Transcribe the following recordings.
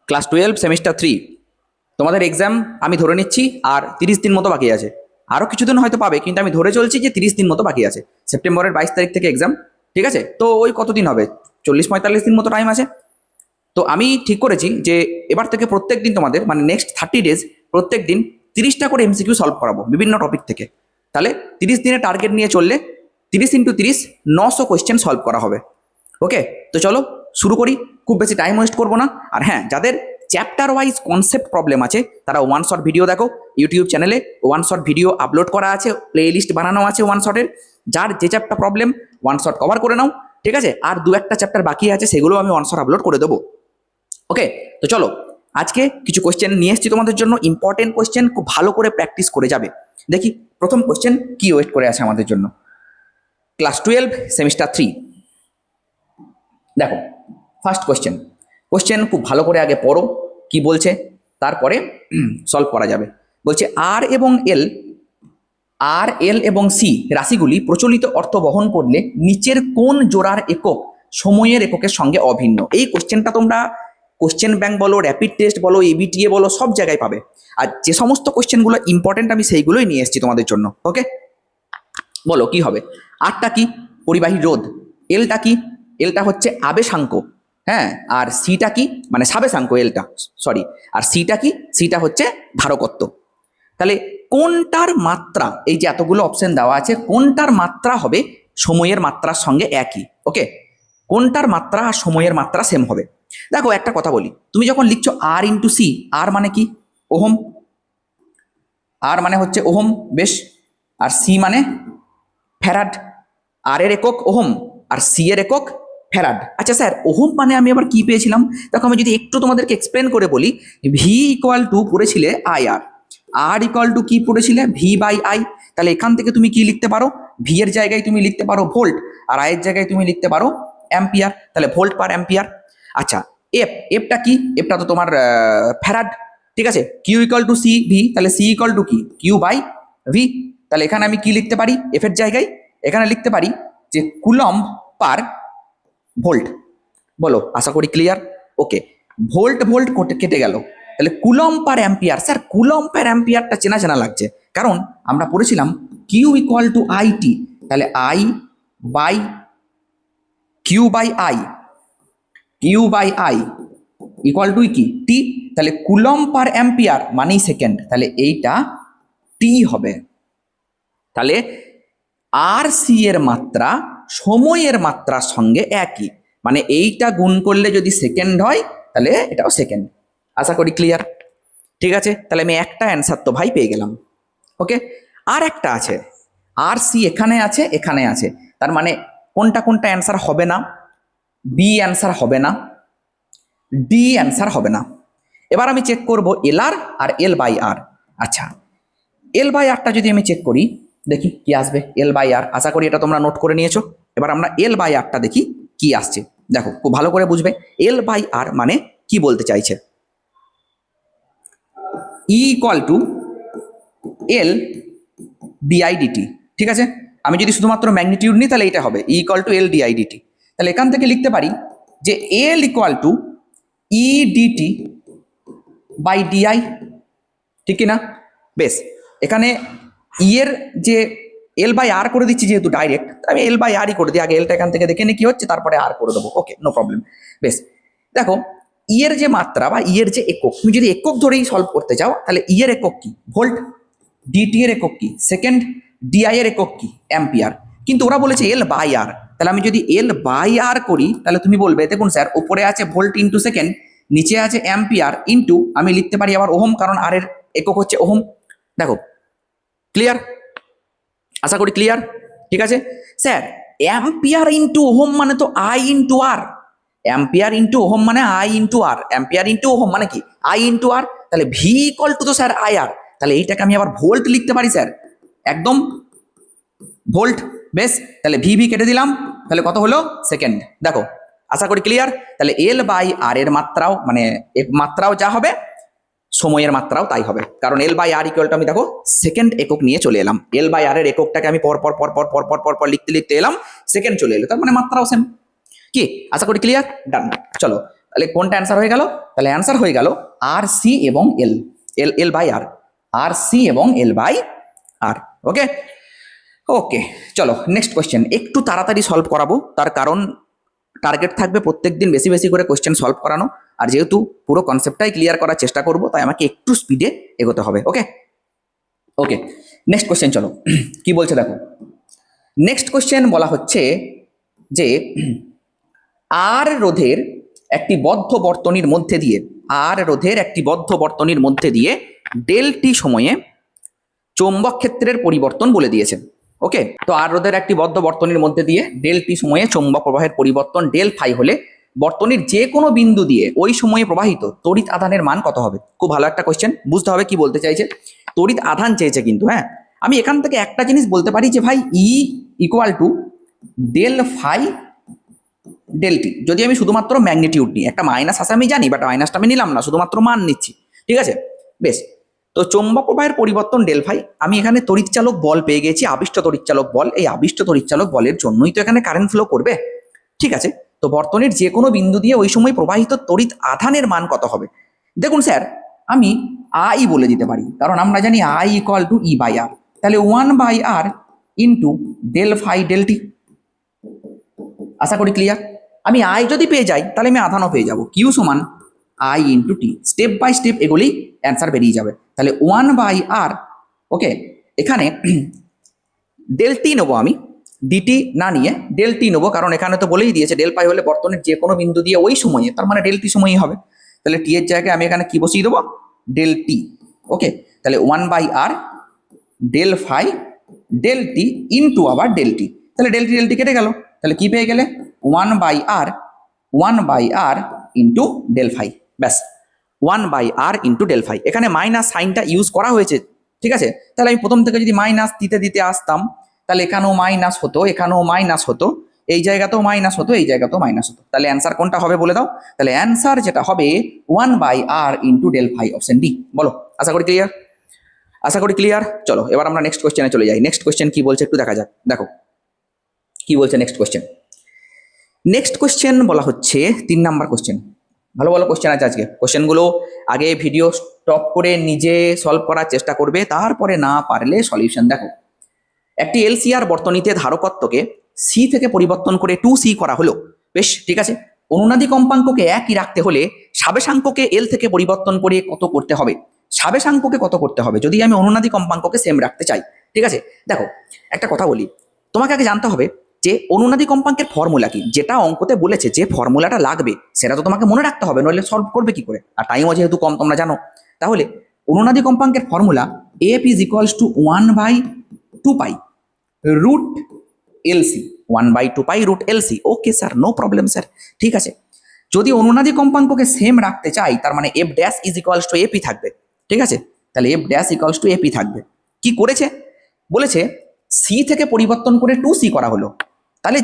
Class 12 semester 3 তোমাদের exam আমি ধরে নিচ্ছি আর 30 দিন মতো বাকি আছে। আরও কিছুদিন হয়তো পাবে, কিন্তু আমি ধরে চলছি যে 30 দিন মতো বাকি আছে। সেপ্টেম্বরের 22 তারিখ থেকে এক্সাম, ঠিক আছে? তো ওই কতদিন হবে, 40-45 দিন মতো টাইম আছে। তো আমি ঠিক করেছি যে এবার থেকে প্রত্যেক দিন তোমাদের মানে নেক্সট 30 ডেজ প্রত্যেক দিন 30টা করে এমসিকিউ সলভ করাবো বিভিন্ন টপিক থেকে। তাহলে 30 দিনে টার্গেট নিয়ে চললে 30 × 30 900 কোয়েশ্চেন সলভ করা হবে। ওকে, তো চলো শুরু করি, খুব বেশি টাইম ওয়েস্ট করবো না। আর হ্যাঁ, যাদের চ্যাপ্টার ওয়াইজ কনসেপ্ট প্রবলেম আছে তারা ওয়ান শট ভিডিও দেখো, ইউটিউব চ্যানেলে ওয়ান শট ভিডিও আপলোড করা আছে, প্লে লিস্ট বানানো আছে ওয়ান শটের। যার যে chapter problem one shot cover করে নাও, ঠিক আছে? আর দু একটা চ্যাপ্টার বাকি আছে, সেগুলো আমি ওয়ান শট আপলোড করে দেবো। ওকে, তো চলো আজকে কিছু কোয়েশ্চেন নিয়ে এসেছি তোমাদের জন্য, ইম্পর্টেন্ট কোয়েশ্চেন, খুব ভালো করে প্র্যাকটিস করে যাবে। দেখি প্রথম কোয়েশ্চেন কি ওয়েট করে আছে আমাদের জন্য। ক্লাস 12 সেমিস্টার 3, দেখো ফার্স্ট কোয়েশ্চেন খুব ভালো করে আগে পড়ো কি বলছে, তারপরে সলভ করা যাবে। বলছে আর এল এবং সি রাশিগুলি প্রচলিত অর্থ বহন করলে নিচের কোন জোড়ার একক সময়ের এককের সঙ্গে অভিন্ন? এই কোশ্চেনটা তোমরা কোশ্চেন ব্যাংক বলো, র্যাপিড টেস্ট বলো, এবিটিএ বলো, সব জায়গায় পাবে। আর যে সমস্ত কোশ্চেনগুলো ইম্পর্টেন্ট আমি সেইগুলোই নিয়ে এসেছি তোমাদের জন্য। ওকে, বলো কি হবে। আরটা কি? পরিবাহী রোধ। এলটা কি? এলটা হচ্ছে আবেশাঙ্ক। হ্যাঁ, আর সিটা কি? মানে সাবেশাঙ্ক এলটা, সরি। আর সিটা কি? সিটা হচ্ছে ধারকত্ব। তাহলে কোনটার মাত্রা, এই যে এতগুলো অপশন দেওয়া আছে, কোনটার মাত্রা হবে সময়ের মাত্রার সঙ্গে একই? ওকে, কোনটার মাত্রা আর সময়ের মাত্রা সেম হবে? দেখো একটা কথা বলি, তুমি যখন লিখছো আর ইন্টু সি, আর মানে কি? ওহম। আর মানে হচ্ছে ওহম, বেশ। আর সি মানে ফ্যারাড। আর এর একক ওহম আর সি এর একক ফ্যারাড। আচ্ছা স্যার, ওহম মানে আমি আবার কি পেয়েছিলাম? দেখো আমি যদি একটু তোমাদেরকে এক্সপ্লেন করে বলি, ভি ইকুয়াল টু পড়েছিলে I R, R equal to কি পড়েছিলে? V by I. তাহলে এখান থেকে তুমি কি লিখতে পারো? ভি এর জায়গায় তুমি লিখতে পারো ভোল্ট, আর আই এর জায়গায় তুমি লিখতে পারো অ্যাম্পিয়ার। তাহলে ভোল্ট পার অ্যাম্পিয়ার। আচ্ছা, এফটা কি? এফটা তো তোমার ফ্যারাড, ঠিক আছে? Q equal to C V, তাহলে সি ইকুয়াল টু কি? Q by V. তাহলে এখানে আমি কি লিখতে পারি? এফ এর জায়গায় এখানে লিখতে পারি যে কুলম্ব পার ভোল্ট। বলো, আশা করি ক্লিয়ার। ওকে, ভোল্ট ভোল্ট কেটে গেল, তাহলে coulomb per ampere. Sir coulomb per অ্যাম্পিয়ারটা চেনা চেনা লাগছে, কারণ আমরা পড়েছিলাম Q equal to I T. তাহলে I by Q by I, Q by I equal to কি? টি। তাহলে কুলম্ব পার অ্যাম্পিয়ার মানেই সেকেন্ড, তাহলে এইটা টি হবে। তাহলে আর সি এর মাত্রা সময়ের মাত্রার সঙ্গে একই, মানে এইটা গুণ করলে যদি সেকেন্ড হয় তাহলে এটাও সেকেন্ড। আশা করি ক্লিয়ার। ঠিক আছে, তাহলে আমি একটা অ্যান্সার তো ভাই পেয়ে গেলাম। ওকে, আর একটা আছে, আর সি এখানে আছে এখানে আছে, তার মানে কোনটা কোনটা অ্যান্সার হবে না? বি অ্যান্সার হবে না, ডি অ্যান্সার হবে না। এবার আমি চেক করব এল আর এল বাই আর। আচ্ছা, এল বাই আরটা যদি আমি চেক করি, দেখি কি আসবে এল বাই আর। আশা করি এটা তোমরা নোট করে নিয়েছো। এবার আমরা এল বাই আরটা দেখি কি আসছে। দেখো খুব ভালো করে বুঝবে এল বাই আর মানে কি বলতে চাইছে। ই ইকুয়াল টু এল ডিআইডিটি, ঠিক আছে? আমি যদি শুধুমাত্র ম্যাগনিটিউড নিই তাহলে এটা হবে E equal to L D I D T. তাহলে এখান থেকে লিখতে পারি যে L equal to E D T by D I, ঠিক কিনা? বেশ, এখানে ই এর যে এল বাই আর করে দিচ্ছি যেহেতু ডাইরেক্ট, আমি এল বাই আরই করে দিই। আগে এলটা এখান থেকে দেখে নিই কি হচ্ছে, তারপরে আর করে দেবো। ওকে, নো প্রবলেম। বেশ, দেখো ই এর যে মাত্রা বা ই এর যে একক, তুমি যদি একক ধরেই সলভ করতে চাও তাহলে ই এর একক কি? ভোল্ট। ডিটি এর একক কি? সেকেন্ড। ডিআই এর একক কি? অ্যাম্পিয়ার। কিন্তু ওরা বলেছে এল বাই আর, তাহলে আমি যদি এল বাই আর করি তাহলে তুমি বলবে দেখুন স্যার, উপরে আছে ভোল্ট ইন্টু সেকেন্ড, নিচে আছে অ্যাম্পিয়ার ইন্টু আমি লিখতে পারি আবার ওহম, কারণ আর এর একক হচ্ছে ওহম। দেখো ক্লিয়ার? আশা করি ক্লিয়ার। ঠিক আছে স্যার, অ্যাম্পিয়ার ইন্টু ওহম মানে তো I into R. Ampere into ohm মানে I into R, ampere into ohm মানে কি? I into R. তাহলে ভি ইকুয়াল টু তো স্যার আই আর, তাহলে এইটাকে আমি আবার ভোল্ট লিখতে পারি স্যার, একদম ভোল্ট। বেশ, তাহলে ভি ভি কেটে দিলাম, তাহলে কত হলো? সেকেন্ড। দেখো আশা করি ক্লিয়ার। তাহলে এল বাই আর এর মাত্রাও মানে মাত্রাও যা হবে সময়ের মাত্রাও তাই হবে, কারণ L by R equal to আমি দেখো সেকেন্ড একক নিয়ে চলে এলাম। এল বাই আর এর এককটাকে আমি পর পর পর পর পর পর পর পর লিখতে লিখতে এলাম, সেকেন্ড চলে এলো, তার মানে মাত্রাও সেম। কি? আশা করি ক্লিয়ার। ডান। চলো তাহলে কোনটা অ্যান্সার হয়ে গেল? তাহলে অ্যান্সার হয়ে গেল আর সি এবং এল, এল এল বাই আর, আর সি এবং এল বাই আর। ওকে ওকে, চলো নেক্সট কোয়েশ্চেন। একটু তাড়াতাড়ি সলভ করাবো, তার কারণ টার্গেট থাকবে প্রত্যেকদিন বেশি বেশি করে কোয়েশ্চেন সলভ করানো, আর যেহেতু পুরো কনসেপ্টটাই ক্লিয়ার করার চেষ্টা করব, তাই আমাকে একটু স্পিডে এগোতে হবে। ওকে ওকে, নেক্সট কোয়েশ্চেন চলো কি বলছে দেখো। নেক্সট কোয়েশ্চেন বলা হচ্ছে যে আর রোধের একটি বদ্ধ বর্তনীর মধ্যে দিয়ে, আর রোধের একটি বদ্ধ বর্তনীর মধ্যে দিয়ে ডেল টি সময়ে চৌম্বক ক্ষেত্রের পরিবর্তন বলে দিয়েছে। ওকে, তো আর রোধের একটি বদ্ধ বর্তনীর মধ্যে দিয়ে ডেল টি সময়ে চৌম্বক প্রবাহের পরিবর্তন ডেল ফাই হলে বর্তনীর যে কোনো বিন্দু দিয়ে ওই সময়ে প্রবাহিত তড়িৎ আধানের মান কত হবে? খুব ভালো একটা কোয়েশ্চেন, বুঝতে হবে কি বলতে চাইছে। তড়িৎ আধান চেয়েছে কিন্তু, হ্যাঁ আমি এখান থেকে একটা জিনিস বলতে পারি যে ভাই E equal to del phi del T, যদি আমি শুধুমাত্র ম্যাগনিটিউড নিই, একটা মাইনাস আছে আমি জানি, বাট মাইনাসটা আমি নিলাম না, শুধুমাত্র মান নিচ্ছি, ঠিক আছে বেশ। তো চৌম্বক প্রবাহের পরিবর্তন ডেল ফাই, আমি এখানে তড়িৎচালক বল পেয়ে গেছি, আবিষ্ট তড়িৎচালক বল, এই আবিষ্ট তড়িৎচালক বলের জন্যই তো এখানে কারেন্ট ফ্লো করবে, ঠিক আছে। তো বর্তনীর যে কোনো বিন্দু দিয়ে ওই সময় প্রবাহিত তড়িৎ আধানের মান কত হবে? দেখুন স্যার, আমি আই বলে দিতে পারি, কারণ আমরা জানি I equal to E by R, তাহলে 1/r into del phi del T. আশা করি ক্লিয়ার। আমি আই যদি পেয়ে যাই তাহলে আমি আধানও পেয়ে যাব, কিউ সমান I into T, step by step এগুলি অ্যান্সার বেরিয়ে যাবে। তাহলে 1/r, ওকে এখানে ডেল টি নেবো আমি, ডিটি না নিয়ে ডেল টি নেবো, কারণ এখানে তো বলেই দিয়েছে ডেল পাই হলে বর্তনীর যে কোনো বিন্দু দিয়ে ওই সময়ে, তার মানে ডেল টি সময়ই হবে। তাহলে টি এর জায়গায় আমি এখানে কি বসিয়ে দেবো? Del T. ওকে, তাহলে 1/r del phi del T into আবার ডেল টি, তাহলে ডেল টি কেটে গেল, তাহলে কি পেয়ে গেলে 1/r ইন্টু ডেল ফাই, ব্যাস 1/r ইন্টু ডেল ফাই। এখানে মাইনাস সাইনটা ইউজ করা হয়েছে, ঠিক আছে। তাহলে আমি প্রথম থেকে যদি মাইনাস দিতে দিতে আসতাম, তাহলে এখানেও মাইনাস হতো, এখানেও মাইনাস হতো, এই জায়গাতেও মাইনাস হতো, এই জায়গাতেও মাইনাস হতো। তাহলে অ্যান্সার কোনটা হবে বলে দাও? তাহলে অ্যান্সার যেটা হবে 1/r into del phi, option D. বলো, আশা করি ক্লিয়ার, আশা করি ক্লিয়ার। চলো এবার আমরা নেক্সট কোয়েশ্চেনে চলে যাই। নেক্সট কোয়েশ্চেন কি বলছে একটু দেখা যাক। দেখো কি বলছে নেক্সট কোয়েশ্চেন। নেক্সট কোয়েশ্চেন বলা হচ্ছে 3 নাম্বার কোয়েশ্চেন। ভালো ভালো কোয়েশ্চেন আছে আজকে, কোয়েশ্চেনগুলো আগে ভিডিও স্টপ করে নিজে সলভ করার চেষ্টা করবে, তারপরে না পারলে সলিউশন দেখো। একটি এলসিআর বর্তনীতে ধারকত্বকে সি থেকে পরিবর্তন করে 2c করা হলো, বেশ ঠিক আছে। অনুনাদি কম্পাঙ্ককে একই রাখতে হলে সাবেশাঙ্ককে এল থেকে পরিবর্তন করে কত করতে হবে? সাবেশাঙ্ককে কত করতে হবে যদি আমি অনুনাদি কম্পাঙ্ককে সেম রাখতে চাই? ঠিক আছে, দেখো একটা কথা বলি, তোমাকে আগে জানতে হবে যে অনুনাদি কম্পাঙ্কের ফর্মুলা কি, যেটা অঙ্কতে বলেছে যে ফর্মুলাটা লাগবে সেটা তো তোমাকে মনে রাখতে হবে, নইলে সলভ করবে কি করে, আর টাইমও যেহেতু কম তোমরা জানো। তাহলে অনুনাদি কম্পাঙ্কের formula F is equals to 1/2π root LC, 1/2π root LC. Okay sir, no problem sir, ঠিক আছে। যদি অনুনাদি কম্পাঙ্ককে সেম রাখতে চাই, তার মানে F dash is equals to AP থাকবে, ঠিক আছে। তাহলে F dash equals to AP থাকবে। কি করেছে বলেছে সি থেকে পরিবর্তন করে 2c করা হলো, তাহলে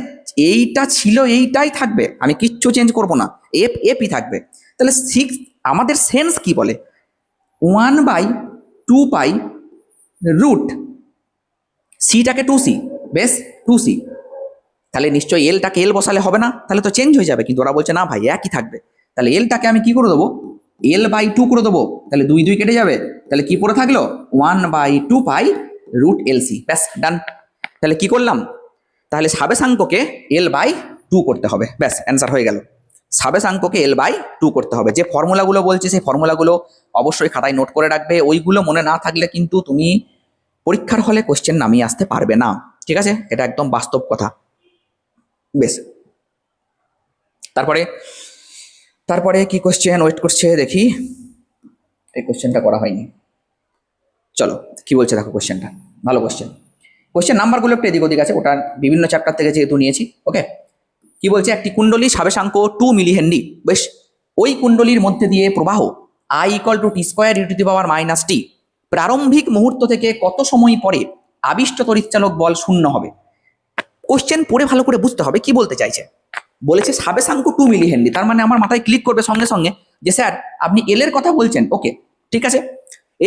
এইটা ছিল এইটাই থাকবে, আমি কিচ্ছু চেঞ্জ করব না, এফ এপি থাকবে। তাহলে 6 আমাদের সেন্স কি বলে 1/2π রুট সিটাকে 2c, বেশ 2c, তাহলে নিশ্চয়ই এলটাকে এল বসালে হবে না, তাহলে তো চেঞ্জ হয়ে যাবে, কিন্তু ওরা বলছে না ভাই একই থাকবে। তাহলে এলটাকে আমি কি করে দেবো? L/2 করে দেবো, তাহলে 2 2 কেটে যাবে, তাহলে কি পড়ে থাকলো 1/2π রুট এলসি, ব্যাস ডান। তাহলে কি করলাম? তাহলে সাবেশাঙ্ককে L/2 করতে হবে, ব্যাস অ্যান্সার হয়ে গেল। সাবেশাঙ্ককে L/2 করতে হবে। যে ফর্মুলাগুলো বলছে সেই ফর্মুলাগুলো অবশ্যই খাতায় নোট করে রাখবে, ওইগুলো মনে না থাকলে কিন্তু তুমি পরীক্ষার হলে কোশ্চেন নামিয়ে আসতে পারবে না, ঠিক আছে, এটা একদম বাস্তব কথা। বেশ, তারপরে তারপরে কি কোশ্চেন ওয়েট করছে দেখি, এই কোশ্চেনটা করা হয়নি, চলো কি বলছে দেখো কোশ্চেনটা, ভালো কোশ্চেন। কোশ্চেন নাম্বারগুলো একটু এদিক ওদিক আছে, ওটা বিভিন্ন চ্যাপ্টার থেকে যেহেতু নিয়েছি। ওকে, কি বলছে একটি কুণ্ডলী সাবেশাঙ্ক 2 মিলি হেনরি, বেশ ওই কুণ্ডলীর মধ্যে দিয়ে প্রবাহ I equal to T square E to the power minus T, প্রারম্ভিক মুহূর্ত থেকে কত সময় পরে আবিষ্ট তড়িৎচালক বল শূন্য হবে? কোশ্চেন পড়ে ভালো করে বুঝতে হবে কি বলতে চাইছে। বলেছে সাবেশাঙ্ক 2 মিলি হেনরি, তার মানে আমার মাথায় ক্লিক করবে সঙ্গে সঙ্গে যে স্যার আপনি এল এর কথা বলছেন। ওকে ঠিক আছে,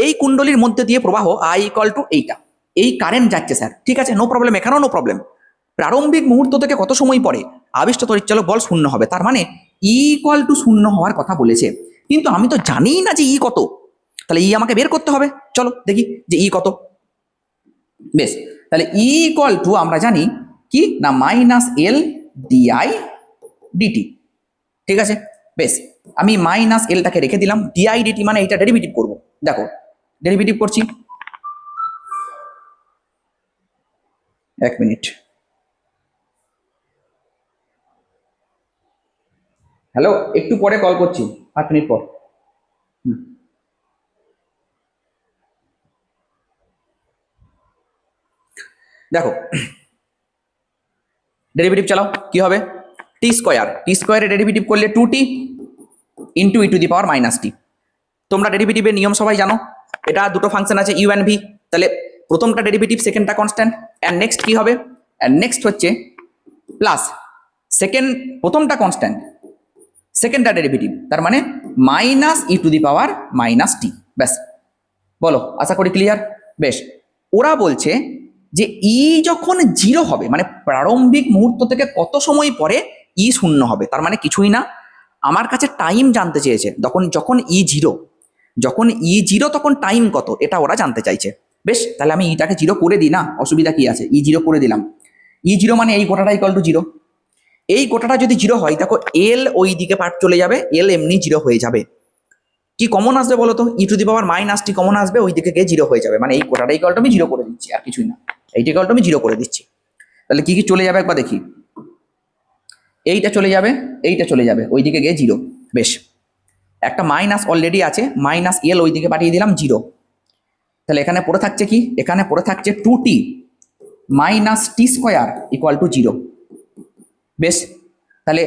এই কুণ্ডলীর মধ্যে দিয়ে প্রবাহ I ইকুয়াল টু এইটা, এই কারেন্ট যাচ্ছে স্যার, ঠিক আছে নো প্রবলেম, এখানেও নো প্রবলেম। প্রারম্ভিক মুহূর্ত থেকে কত সময় পরে আবিষ্ট তড়িৎচালক বল শূন্য হবে, তার মানে ইকুয়াল টু 0 হওয়ার কথা বলেছে, কিন্তু আমি তো জানিই না যে ই কত, তাহলে ই আমাকে বের করতে হবে। চলো দেখি যে ই কত। বেশ, তাহলে ই ইকুয়াল টু আমরা জানি কি না মাইনাস এল ডিআই ডিটি। ঠিক আছে, বেশ, আমি মাইনাস এলটাকে রেখে দিলাম, ডিআই ডিটি মানে এটা ডেরিভেটিভ করব। দেখো ডেরিভেটিভ করছি, 1 মিনিট। হ্যালো, একটু পরে কল করছি, 5 মিনিট পর। দেখো ডেরিভেটিভ চালাও, কি হবে, টি স্কোয়ারের ডেরিভেটিভ করলে 2t into E to the power minus T. তোমরা ডেরিভেটিভের নিয়ম সবাই জানো, এটা দুটো ফাংশন আছে ইউ অ্যান্ড ভি, তাহলে প্রথমটা ডেরিভেটিভ, সেকেন্ডটা কনস্ট্যান্ট, অ্যান্ড নেক্সট কি হবে, অ্যান্ড নেক্সট হচ্ছে প্লাস সেকেন্ড, প্রথমটা কনস্ট্যান্ট, সেকেন্ডটা ডেরিভেটিভ, তার মানে minus E to the power minus T. ব্যাস, বলো, আশা করি ক্লিয়ার। বেশ, ওরা বলছে যে ই যখন 0 হবে, মানে প্রারম্ভিক মুহূর্ত থেকে কত সময় পরে ই 0 হবে, তার মানে কিছুই না, আমার কাছে টাইম জানতে চেয়েছে, যখন ই 0, যখন ই 0 তখন টাইম কত, এটা ওরা জানতে চাইছে। বেশ, তাহলে আমি ইটাকে 0 করে দিই না, অসুবিধা কি আছে, ই 0 করে দিলাম। ই 0 মানে এই গোটাটা ইকুয়াল টু 0, এই গোটাটা যদি 0 হয়, দেখো এল ওই দিকে পার্ট চলে যাবে, এল এমনি 0 হয়ে যাবে। কি কমন আসবে বলো তো, E to the power minus T common আসবে, ওই দিকে গিয়ে 0 হয়ে যাবে, মানে এই গোটাটা ইকুয়াল টু আমি 0 করে দিচ্ছি, আর কিছুই না, এইটা ইকুয়াল টু আমি 0 করে দিচ্ছি। তাহলে কি কি চলে যাবে একবার দেখি, এইটা চলে যাবে, এইটা চলে যাবে, ওই দিকে গিয়ে 0। বেশ, একটা মাইনাস অলরেডি আছে, মাইনাস এল ওই দিকে পাঠিয়ে দিলাম 0। তাহলে এখানে পড়ে থাকছে কি, এখানে পড়ে থাকছে 2t minus T square equal to 0। বেশ, তাহলে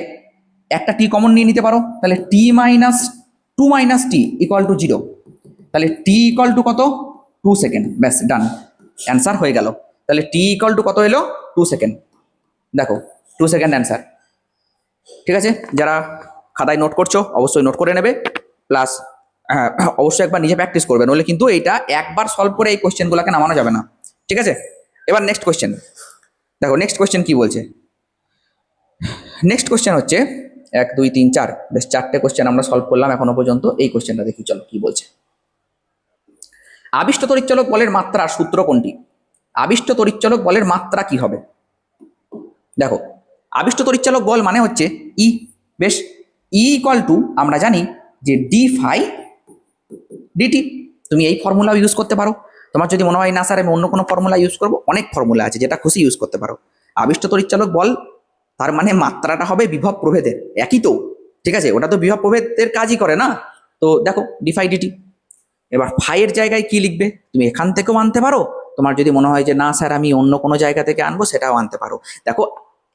একটা টি কমন নিয়ে নিতে পারো, তাহলে T minus 2 minus T equal to 0, তাহলে টি ইকুয়াল টু কত, 2 সেকেন্ড। ব্যাস, ডান, অ্যান্সার হয়ে গেল। তাহলে টি ইকুয়াল টু কত এলো, 2 সেকেন্ড। দেখো 2 সেকেন্ড অ্যান্সার। ঠিক আছে, যারা খাতায় নোট করছো অবশ্যই নোট করে নেবে, প্লাস অবশ্যই একবার নিজে প্র্যাকটিস করবে, নইলে কিন্তু এইটা একবার সলভ করে এই কোশ্চেনগুলোকে নামানো যাবে না। ঠিক আছে, এবার নেক্সট কোশ্চেন দেখো, নেক্সট কোশ্চেন কি বলছে। নেক্সট কোশ্চেন হচ্ছে 1 2 3 4, বেশ 4টে কোশ্চেন আমরা সলভ করলাম এখনো পর্যন্ত। এই কোশ্চেনটা দেখি, চলো কি বলছে। আবিষ্ট তড়িৎচলক বলের মাত্রার সূত্র কোনটি? আবিষ্ট তড়িৎচলক বলের মাত্রা কি হবে? দেখো, আবিষ্ট তড়িৎচলক বল মানে হচ্ছে ই। বেশ, ই ইকুয়াল টু আমরা জানি যে ডি ফাই ডিটি। তুমি এই ফর্মুলা ইউজ করতে পারো, তোমার যদি মনে হয় না স্যার আমি অন্য কোনো ফর্মুলা ইউজ করবো, অনেক ফর্মুলা আছে, যেটা খুশি ইউজ করতে পারো। আবিষ্ট তড়িৎচলক বল, তার মানে মাত্রাটা হবে বিভব প্রভেদের, একই তো। ঠিক আছে, ওটা তো বিভব প্রভেদের কাজই করে না। তো দেখো ডি ফাই ডিটি, এবার ফাইয়ের জায়গায় কি লিখবে, তুমি এখান থেকেও আনতে পারো, তোমার যদি মনে হয় যে না স্যার আমি অন্য কোনো জায়গা থেকে আনবো, সেটাও আনতে পারো। দেখো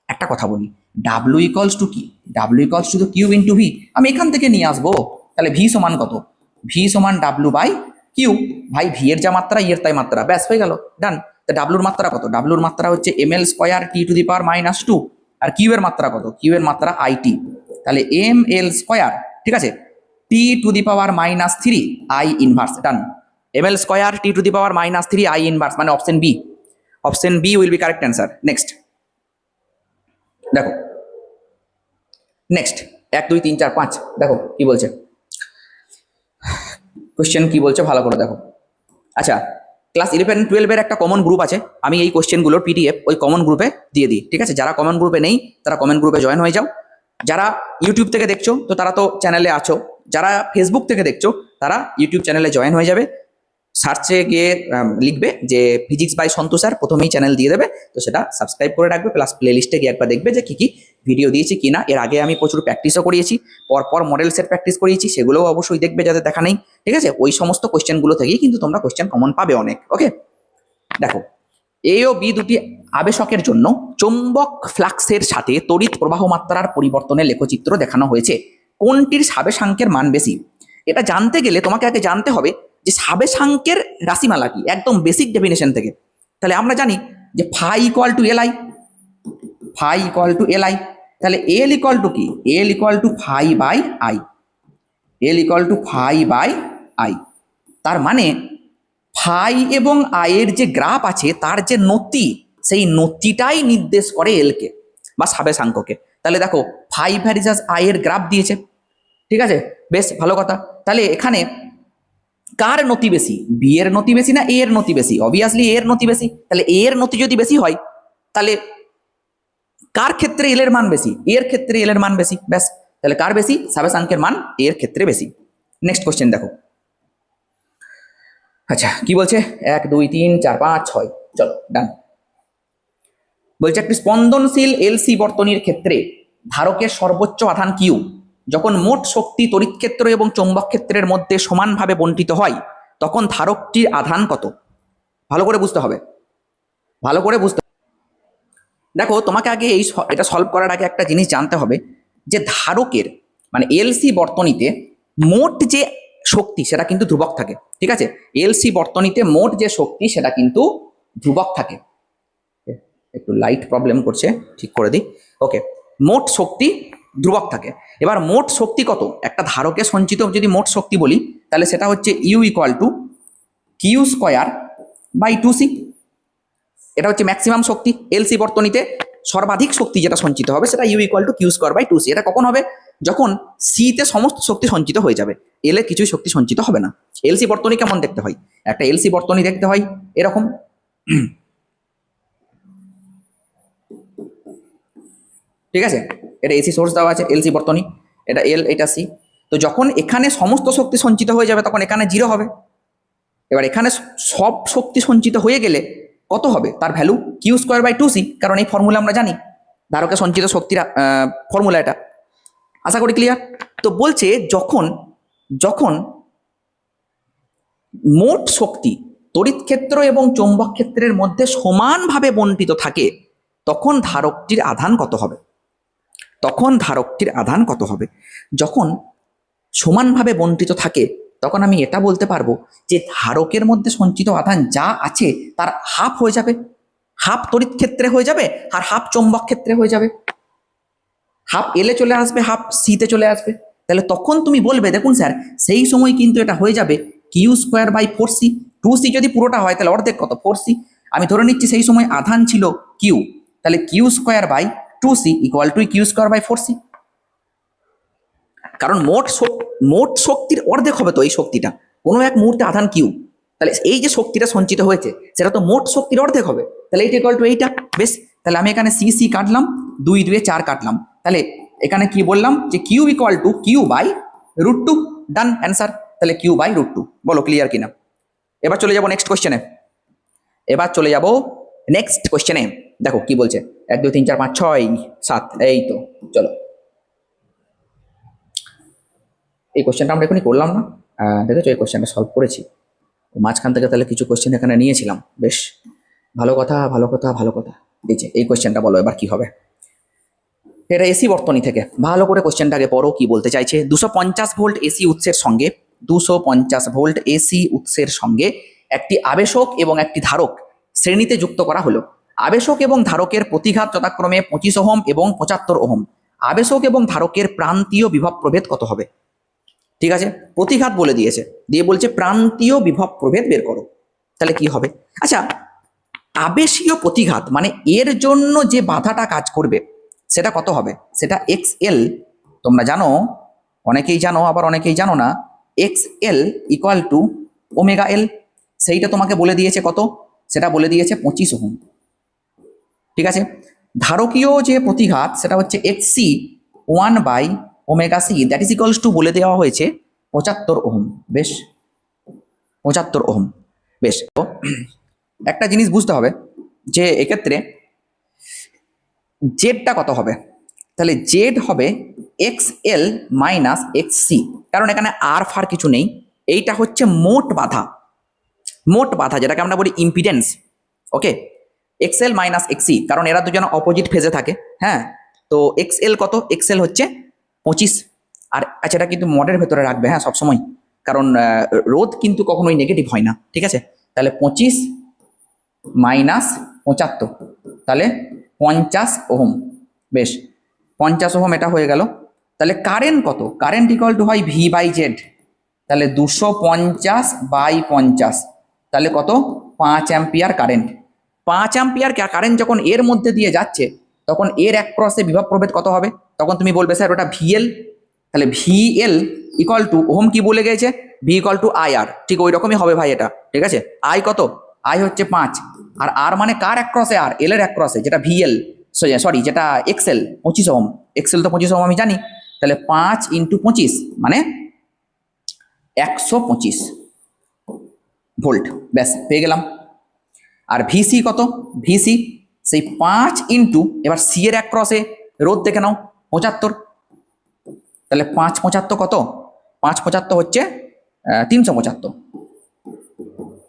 একটা কথা বলি, ডাব্লিউ ইকলস টু কি, W equals to Q into V, আমি এখান থেকে নিয়ে আসবো, তাহলে ভি সমান কত, ভি সমান ডাব্লিউ বাই কিউ। ভাই ভি এর যা মাত্রা, ইয়ের তাই মাত্রা, ব্যাস হয়ে গেল, ডান। তা ডাব্লুর মাত্রা কত, ডাব্লুর মাত্রা হচ্ছে M L square T to the power minus 2, আর কিউ এর মাত্রা কত, কিউ এর মাত্রা আই টি, তাহলে এম এল স্কোয়ার, ঠিক আছে, T to the power minus 3 I inverse, done. M L square T to the power minus 3 I inverse, মানে option B, option B will be correct answer. Next দেখো, next 1 2 3 4 5, দেখো কি বলছে question, কি বলছে ভালো করে দেখো। আচ্ছা, ক্লাস 11 12-এর একটা কমন গ্রুপ আছে, আমি এই কোশ্চেনগুলোর পিডিএফ ওই কমন গ্রুপে দিয়ে দিই। ঠিক আছে, যারা কমন গ্রুপে নেই তারা কমন গ্রুপে জয়েন হয়ে যাও। যারা ইউটিউব থেকে দেখছো তো তারা তো চ্যানেলে আছো, যারা ফেসবুক থেকে দেখছো তারা ইউটিউব চ্যানেলে জয়েন হয়ে যাবে। সার্চে গিয়ে লিখবে যে ফিজিক্স বাই সন্তু স্যার, প্রথমেই চ্যানেল দিয়ে দেবে, তো সেটা সাবস্ক্রাইব করে রাখবে, প্লাস প্লে লিস্টে গিয়ে একবার দেখবে যে কী কী ভিডিও দিয়েছি কিনা। এর আগে আমি প্রচুর প্র্যাকটিসও করিয়েছি, পরপর মডেল সেট প্র্যাকটিস করিয়েছি, সেগুলোও অবশ্যই দেখবে যাদের দেখা নেই। ঠিক আছে, ওই সমস্ত কোশ্চেনগুলো থেকেই কিন্তু তোমরা কোশ্চেন কমন পাবে অনেক। ওকে, দেখো এ ও বি দুটি আবেশকের জন্য চৌম্বক ফ্লাক্সের সাথে তড়িৎ প্রবাহ মাত্রার পরিবর্তনের লেখচিত্র দেখানো হয়েছে, কোনটির সাবেশাঙ্কের মান বেশি? এটা জানতে গেলে তোমাকে আগে জানতে হবে যে সাবেশাঙ্কের রাশিমালা কি, একদম বেসিক ডেফিনেশন থেকে। তাহলে আমরা জানি যে phi equal to L I, phi equal to L I, তাহলে এল ইকুয়াল টু কি, L equal to phi by I, L equal to phi by I. তার মানে ফাই এবং আয়ের যে গ্রাফ আছে তার যে নতি, সেই নতিটাই নির্দেশ করে এলকে বা সাবেশাঙ্ককে। তাহলে দেখো ফাইভ ভার্সাস আই এর গ্রাফ দিয়েছে, ঠিক আছে, বেশ ভালো কথা। তাহলে এখানে কার নতি বেশি, বি এর নতি বেশি না এ এর নতি বেশি? অবভিয়াসলি এ এর নতি বেশি। তাহলে এ এর নতি যদি বেশি হয় তাহলে কার ক্ষেত্রে এল এর মান বেশি? এর ক্ষেত্রে এল এর মান বেশি, ব্যাস। তাহলে কার বেশি? স্বাভাবিকের মান এর ক্ষেত্রে বেশি। নেক্সট কোশ্চেন দেখো। আচ্ছা কি বলছে, 1 2 3 4 5 6, চলো ডান। বলছে একটি স্পন্দনশীল এলসি বর্তনীর ক্ষেত্রে ধারকের সর্বোচ্চ আধান কিউ যখন মোট শক্তি তড়িৎ ক্ষেত্র এবং চৌম্বক ক্ষেত্রের মধ্যে সমানভাবে বন্টিত হয় তখন ধারকটির আধান কত? ভালো করে বুঝতে হবে, ভালো করে বুঝতে। দেখো তোমাকে আগে এটা সলভ করার আগে একটা জিনিস জানতে হবে যে ধারকের মানে এলসি বর্তনীতে মোট যে শক্তি সেটা কিন্তু ধ্রুবক থাকে, ঠিক আছে। এলসি বর্তনীতে মোট যে শক্তি সেটা কিন্তু ধ্রুবক থাকে। একটু লাইট প্রবলেম করছে, ঠিক করে দিই। ওকে, মোট শক্তি ধ্রুবক থাকে। এবার মোট শক্তি কত? একটা ধারকে সঞ্চিত যদি মোট শক্তি বলি তাহলে সেটা হচ্ছে U equal to Q square by 2c। এটা হচ্ছে ম্যাক্সিমাম শক্তি। এলসি বর্তনীতে সর্বাধিক শক্তি যেটা সঞ্চিত হবে সেটা U equal to Q square by 2c। এটা কখন হবে? যখন সিতে সমস্ত শক্তি সঞ্চিত হয়ে যাবে, এলে কিছুই শক্তি সঞ্চিত হবে না। এলসি বর্তনী কেমন দেখতে হয়? একটা এলসি বর্তনী দেখতে হয় এরকম, ঠিক আছে। এটা এসি সোর্স দেওয়া আছে, এলসি বর্তনী, এটা এল এটা সি। তো যখন এখানে সমস্ত শক্তি সঞ্চিত হয়ে যাবে তখন এখানে 0 হবে। এবার এখানে সব শক্তি সঞ্চিত হয়ে গেলে কত হবে? তার value Q square by 2c, কারণ এই ফর্মুলা আমরা জানি, ধারকের সঞ্চিত শক্তির ফর্মুলা এটা। আশা করি ক্লিয়ার। তো বলছে যখন যখন মোট শক্তি তড়িৎ ক্ষেত্র এবং চৌম্বক ক্ষেত্রের মধ্যে সমানভাবে বন্টিত থাকে তখন ধারকটির আধান কত হবে? তখন ধারকটির আধান কত হবে? যখন সমানভাবে বন্টিত থাকে তখন আমি এটা বলতে পারবো যে ধারকের মধ্যে সঞ্চিত আধান যা আছে তার হাফ হয়ে যাবে, হাফ তড়িৎ ক্ষেত্রে হয়ে যাবে আর হাফ চৌম্বক ক্ষেত্রে হয়ে যাবে, হাফ এলে চলে আসবে, হাফ সিতে চলে আসবে। তাহলে তখন তুমি বলবে দেখুন স্যার সেই সময় কিন্তু এটা হয়ে যাবে Q square by 4c। 2c যদি পুরোটা হয় তাহলে অর্ধেক কত? 4c। আমি ধরে নিচ্ছি সেই সময় আধান ছিল কিউ, তাহলে Q square by 2c equal to Q square by 4c। কারণ মোট শক্তির অর্ধেক হবে তো এই শক্তিটা, কোনো এক মুহূর্তে আধান কিউ, তাহলে এই যে শক্তিটা সঞ্চিত হয়েছে সেটা তো মোট শক্তির অর্ধেক হবে, তাহলে এইটা ইকুয়াল টু এইটা। বেশ, তাহলে আমি এখানে সি সি কাটলাম, 2 2 4 কাটলাম, তাহলে এখানে কি বললাম যে Q equal to Q by √2। ডান অ্যান্সার। তাহলে কিউ বাই √2। বলো ক্লিয়ার কিনা? এবার চলে যাবো নেক্সট কোশ্চেনে। দেখো কি বলছে, 1 2 3 4 5 6 7, এই তো চলো। এই কোশ্চেনটা আমরা এখনই করলাম না, দেখেছো এই কোশ্চেনটা সলভ করেছি মাঝখান থেকে, তাহলে কিছু কোশ্চেন এখানে নিয়েছিলাম। বেশ ভালো কথা, ভালো কথা, ভালো কথা। এই কোশ্চেনটা বলো এবার কি হবে। এটা এসি বর্তনী থেকে, ভালো করে কোশ্চেনটাকে পড়ো কি বলতে চাইছে। 250 ভোল্ট এসি উৎসের সঙ্গে 250 ভোল্ট এসি উৎসের সঙ্গে একটি আবেশক এবং একটি ধারক শ্রেণীতে যুক্ত করা হলো। আবেশক এবং ধারকের প্রতিঘাত যথাক্রমে 25 ওহম এবং 75 ওহম। আবেশক এবং ধারকের প্রান্তীয় বিভব প্রভেদ কত হবে? ঠিক আছে, প্রতিঘাত বলে দিয়েছে, দিয়ে বলছে প্রান্তীয় বিভব প্রভেদ বের করো। তাহলে কি হবে? আচ্ছা, আবেশীয় প্রতিঘাত মানে এর জন্য যে বাধাটা কাজ করবে সেটা কত হবে? সেটা XL, তোমরা জানো, অনেকেই জানো আবার অনেকেই জানো না, XL ইকুয়াল টু ওমেগা এল। সেইটা তোমাকে বলে দিয়েছে কত? সেটা বলে দিয়েছে 25 ওহম। ঠিক আছে, ধারকীয় যে প্রতিঘাত সেটা হচ্ছে XC 1 by omega C, that is equals to বলে দেওয়া হয়েছে 75 ওহম। বেশ, 75 ওহম। বেশ, একটা জিনিস বুঝতে হবে যে এক্ষেত্রে জেডটা কত হবে? তাহলে জেড হবে XL মাইনাস XC, কারণ এখানে আর ফার কিছু নেই, এইটা হচ্ছে মোট বাধা, মোট বাধা যেটাকে আমরা বলি ইম্পিডেন্স। ওকে, XL মাইনাস XC, কারণ এরা দুজন অপোজিট ফেজে থাকে। হ্যাঁ, তো XL কত? XL হচ্ছে 25। আর আচ্ছা, এটা কিন্তু মডের ভেতরে রাখবে হ্যাঁ সবসময়, কারণ রোধ কিন্তু কখনোই নেগেটিভ হয় না। ঠিক আছে, তাহলে 25 মাইনাস 75, তাহলে 50 ওহম। বেশ, 50 ওহম এটা হয়ে গেল। তাহলে কারেন্ট কত? কারেন্ট ইকুয়াল টু হয় ভি বাই জেড, তাহলে 250 বাই 50, তাহলে কত? 5 অ্যাম্পিয়ার কারেন্ট। 5 অ্যাম্পিয়ার কারেন্ট যখন এর মধ্যে দিয়ে যাচ্ছে তখন এর এক ক্রসে বিভব প্রভেদ কত হবে? তখন তুমি বলবে স্যার ওটা ভিএল, তাহলে ভিএল ইকুয়াল টু ওহম কি বলে গেছে, ভি ইকুয়াল টু আই আর, ঠিক ওই রকমই হবে ভাই এটা, ঠিক আছে। আই কত, আই হচ্ছে 5, আর আর মানে কার এক ক্রসে, আর এল এর এক ক্রসে, যেটা ভিএল সরি যেটা এক্সেল 25 ওহম, এক্সেল তো 25 ওহম আমি জানি, তাহলে 5 ইন্টু 25 মানে 125 ভোল্ট, ব্যাস পেয়ে গেলাম। আর ভিসি কত, ভিসি সেই 5 ইন্টু, এবার সি এর এক ক্রসে রোধ দেখে নাও 75, তাহলে 5 75 কত, 5 75 হচ্ছে 375,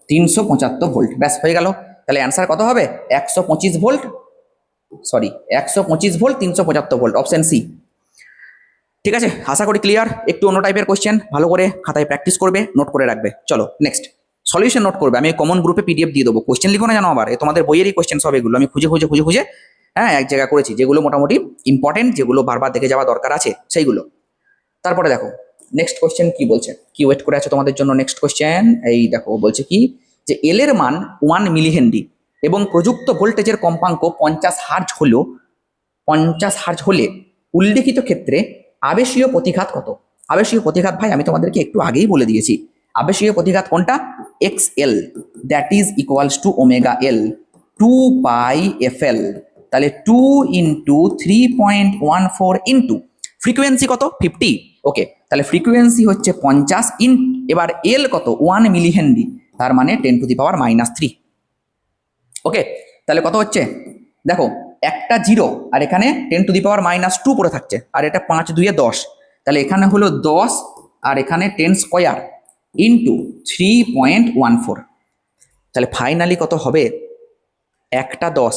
375 ভোল্ট, ব্যাস হয়ে গেল। তাহলে অ্যান্সার কত হবে, 125 volt, sorry 125 volt 375 volt, option C. ঠিক আছে, আশা করি ক্লিয়ার। একটু অন্য টাইপের কোশ্চেন, ভালো করে খাতায় প্র্যাকটিস করবে, নোট করে রাখবে। চলো নেক্সট, সলিউশন নোট করবে, আমি কমন গ্রুপে পিডিএফ দিয়ে দেবো। কোশ্চেন লিখো না জানো আবার, তোমাদের বইয়েরই কোশ্চেন সব এগুলো, আমি খুঁজে খুঁজে খুঁজে খুঁজে হ্যাঁ এক জায়গা করেছি, যেগুলো মোটামুটি ইম্পর্টেন্ট, যেগুলো বারবার দেখে যাওয়া দরকার আছে সেইগুলো। তারপরে দেখো নেক্সট কোশ্চেন কি বলছে, কি ওয়েট করে আছে তোমাদের জন্য নেক্সট কোশ্চেন। এই দেখো বলছে কি, যে এল এর মান 1 মিলিহেনরি এবং প্রযুক্ত ভোল্টেজের কম্পাঙ্ক 50 হার্জ হলো, 50 হার্জ হলে উল্লেখিত ক্ষেত্রে আবেশীয় প্রতিঘাত কত? আবেশীয় প্রতিঘাত ভাই আমি তোমাদেরকে একটু আগেই বলে দিয়েছি, আবেশীয় প্রতিঘাত কোনটা, X L, that is equals two omega L 2 pi F L, তাহলে 2 ইন্টু 3.14 ইন্টু ফ্রিকোয়েন্সি কত 50, ওকে, তাহলে ফ্রিকোয়েন্সি হচ্ছে 50 ইন, এবার এল কত 1 মিলিহেনরি, তার মানে 10⁻³ ওকে, তাহলে কত হচ্ছে দেখো, একটা 0 আর এখানে 10⁻² পড়ে থাকছে, আর এটা 5 2 10, তাহলে এখানে হলো 10 আর এখানে 10 স্কোয়ার ইন্টু 3.14, তাহলে ফাইনালি কত হবে, একটা 10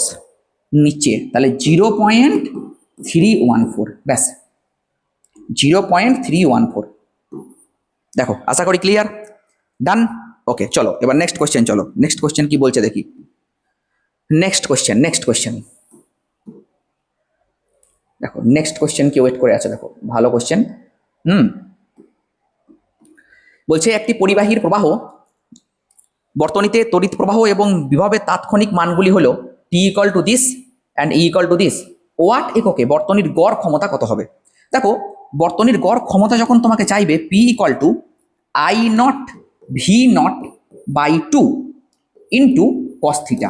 নিচে, তাহলে 0.314, ব্যাস 0.314। দেখো আশা করি ক্লিয়ার, ডান, ওকে। চলো এবার নেক্সট কোশ্চেন, চলো নেক্সট কোশ্চেন কি বলছে দেখি। নেক্সট কোশ্চেন, নেক্সট কোশ্চেন দেখো, নেক্সট কোশ্চেন কি ওয়েট করে আছে দেখো, ভালো কোশ্চেন। বলছে একটি পরিবাহীর প্রবাহ বর্তনীতে তড়িৎ প্রবাহ এবং বিভবের তাৎক্ষণিক মানগুলি হলো T equal to this and E equal to this, watt এককে বর্তনীর গড় ক্ষমতা কত হবে? দেখো বর্তনীর গড় ক্ষমতা যখন তোমাকে চাইবে, P equal to I not V naught by 2 into cos theta,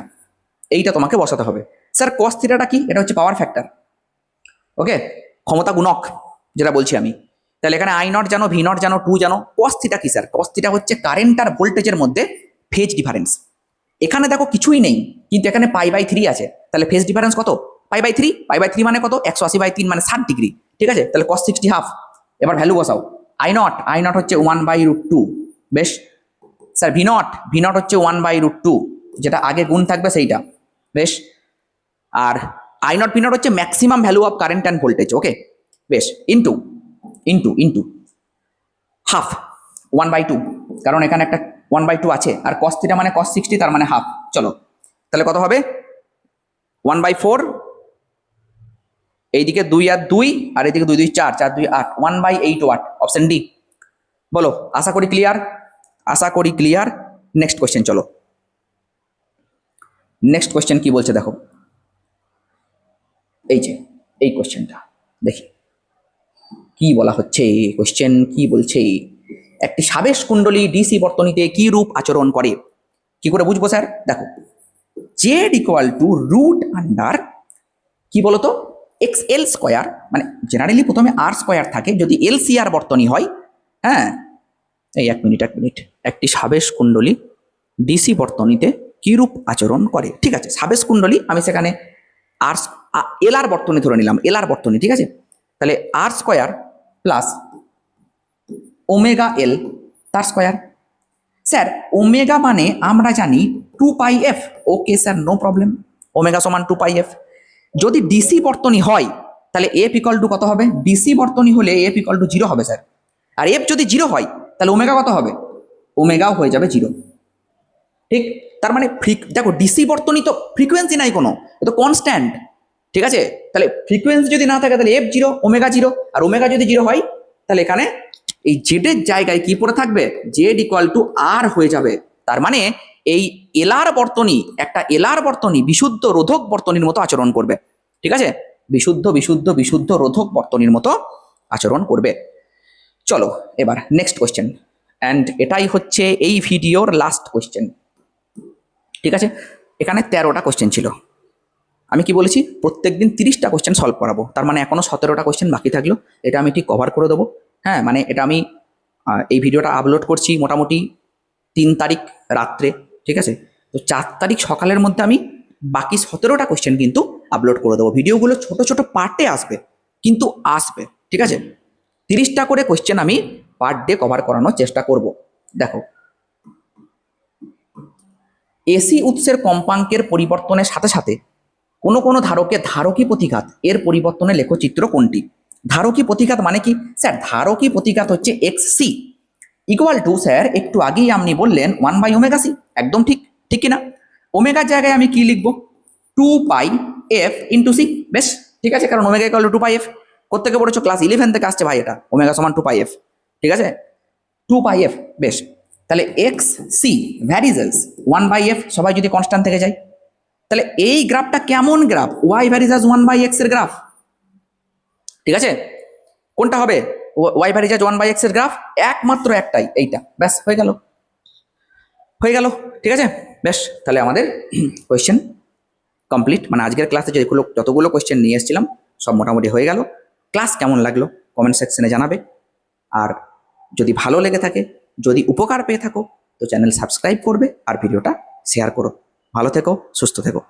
এইটা তোমাকে বসাতে হবে। স্যার কস থিটাটা কি? এটা হচ্ছে পাওয়ার ফ্যাক্টর, ওকে, ক্ষমতা গুণক যেটা বলছি আমি। তাহলে এখানে আই নট জানো, ভি নট জানো, 2 জানো, কস থিটা কি স্যার? কস থিটা হচ্ছে কারেন্ট আর ভোল্টেজের মধ্যে ফেজ ডিফারেন্স। এখানে দেখো কিছুই নেই, কিন্তু এখানে π/3 আছে, তাহলে ফেজ ডিফারেন্স কত, π/3, π/3 মানে কত, 180/3 মানে 60 ডিগ্রি, ঠিক আছে, তাহলে cos 60 হাফ। এবার ভ্যালু বসাও, আই নট হচ্ছে 1/√2, বেশ। স্যার ভি নট হচ্ছে 1/√2, যেটা আগে গুণ থাকবে সেইটা, বেশ। আর আই নট ভি নট হচ্ছে maximum value of current and voltage, okay, বেশ, ইন্টু ইন্টু ইন্টু হাফ 1/2, কারণ এখানে একটা 1/2 আছে, আর cos থিটা মানে cos 60, তার মানে হাফ। চলো তাহলে কত হবে, 1/4, এইদিকে 2 আর 2, আর এইদিকে 2 2 4, 4 2 8, 1/8 ওয়াট, অপশন ডি। বলো, আশা করি ক্লিয়ার, আশা করি ক্লিয়ার। নেক্সট কোশ্চেন, চলো নেক্সট কোশ্চেন কি বলছে দেখো, এই যে এই কোশ্চেনটা দেখি কি বলা হচ্ছে, কোশ্চেন কি বলছে। একটি সাবেশ কুণ্ডলী ডিসি বর্তনীতে কি রূপ আচরণ করে? কি করে বুঝবো স্যার? দেখো, Z equal to root under কি বলতো এক্স এল স্কোয়ার, মানে জেনারেলি প্রথমে আর স্কোয়ার থাকে যদি এলসিআর বর্তনী হয়, হ্যাঁ। এই এক মিনিট, একটি সাবেশ কুণ্ডলী ডিসি বর্তনীতে কি রূপ আচরণ করে, ঠিক আছে, সাবেশ কুণ্ডলী আমি সেখানে আর এল আর বর্তনী ধরে নিলাম, এল আর বর্তনী, ঠিক আছে, তাহলে R square plus omega L তার স্কোয়ার। স্যার ওমেগা মানে আমরা জানি 2πf, okay sir no problem, omega সমান 2πf। যদি ডিসি বর্তনী হয় তাহলে এফ ইকুয়াল টু কত হবে, ডিসি বর্তনী হলে এফ ইকুয়াল টু 0 হবে স্যার, আর এফ যদি 0 হয় তাহলে ওমেগা কত হবে, ওমেগাও হয়ে যাবে 0, ঠিক। তার মানে দেখো ডিসি বর্তনী তো ফ্রিকোয়েন্সি নাই কোনো, তো কনস্ট্যান্ট, ঠিক আছে, তাহলে ফ্রিকোয়েন্সি যদি না থাকে তাহলে এফ 0, ওমেগা 0, আর ওমেগা যদি 0 হয় তাহলে এখানে এই জেডের জায়গায় কি পড়ে থাকবে, জেড ইকুয়াল টু আর হয়ে যাবে। তার মানে এই এলআর বর্তনী, একটা এলআর বর্তনী বিশুদ্ধ রোধক বর্তনীর মতো আচরণ করবে। ঠিক আছে, বিশুদ্ধ বিশুদ্ধ বিশুদ্ধ রোধক বর্তনীর মতো আচরণ করবে। চলো এবার নেক্সট কোয়েশ্চেন, অ্যান্ড এটাই হচ্ছে এই ভিডিওর লাস্ট কোয়েশ্চেন। ঠিক আছে, এখানে 13টা কোয়েশ্চেন ছিল। আমি কি বলেছি, প্রত্যেকদিন 30টা কোয়েশ্চেন সলভ করাবো, তার মানে এখনো 17টা কোয়েশ্চেন বাকি থাকলো। এটা আমি ঠিক কভার করে দেবো। হ্যাঁ, মানে এটা আমি এই ভিডিওটা আপলোড করছি মোটামুটি 3 তারিখ রাত্রে। ঠিক আছে, তো 4 তারিখ সকালের মধ্যে আমি বাকি 17টা কোয়েশ্চেন কিন্তু আপলোড করে দেবো। ভিডিওগুলো ছোট ছোট পার্টে আসবে, কিন্তু আসবে। ঠিক আছে, 30টা করে কোয়েশ্চেন আমি পার ডে কভার করানোর চেষ্টা করব। দেখো, এসি উৎসের কম্পাঙ্কের পরিবর্তনের সাথে সাথে কোনো কোনো ধারকের ধারকী প্রতিঘাত এর পরিবর্তনে লেখচিত্র কোনটি? ধারকী প্রতিঘাত মানে কি স্যার? ধারকী প্রতিঘাত হচ্ছে X C equal to, sir একটু আগেই আপনি বললেন 1/ωc, একদম ঠিক, ঠিক কিনা? ওমেগার জায়গায় আমি কি লিখবো? 2πf into C. বেশ, ঠিক আছে, কারণ ওমেগা ইকুয়াল টু 2πf। কোথেকে পড়েছো? ক্লাস 11 থেকে আসছে ভাই এটা, ওমেগা সমান 2πf। ঠিক আছে, 2πf। বেশ, তাহলে এক্স সি ভ্যারিজেস 1/f, সবাই যদি কনস্ট্যান্ট থেকে যায়, তাহলে এই গ্রাফটা কেমন গ্রাফ? ওয়াই ভ্যারিজাস 1/x এর গ্রাফ। ঠিক আছে, কোনটা হবে? ওয়াই ভ্যারিজাস 1/x এর গ্রাফ একমাত্র একটাই, এইটা। ব্যাস, হয়ে গেল, হয়ে গেল। ঠিক আছে, বেশ, তাহলে আমাদের কোয়েশ্চেন কমপ্লিট। মানে আজকের ক্লাসে যতগুলো কোয়েশ্চেন নিয়ে এসেছিলাম সব মোটামুটি হয়ে গেল। ক্লাস কেমন লাগলো কমেন্ট সেকশনে জানাবে। আর যদি ভালো লেগে থাকে, যদি উপকার পেয়ে থাকো, তো চ্যানেল সাবস্ক্রাইব করবে আর ভিডিওটা শেয়ার করো। ভালো থেকো, সুস্থ থেকো।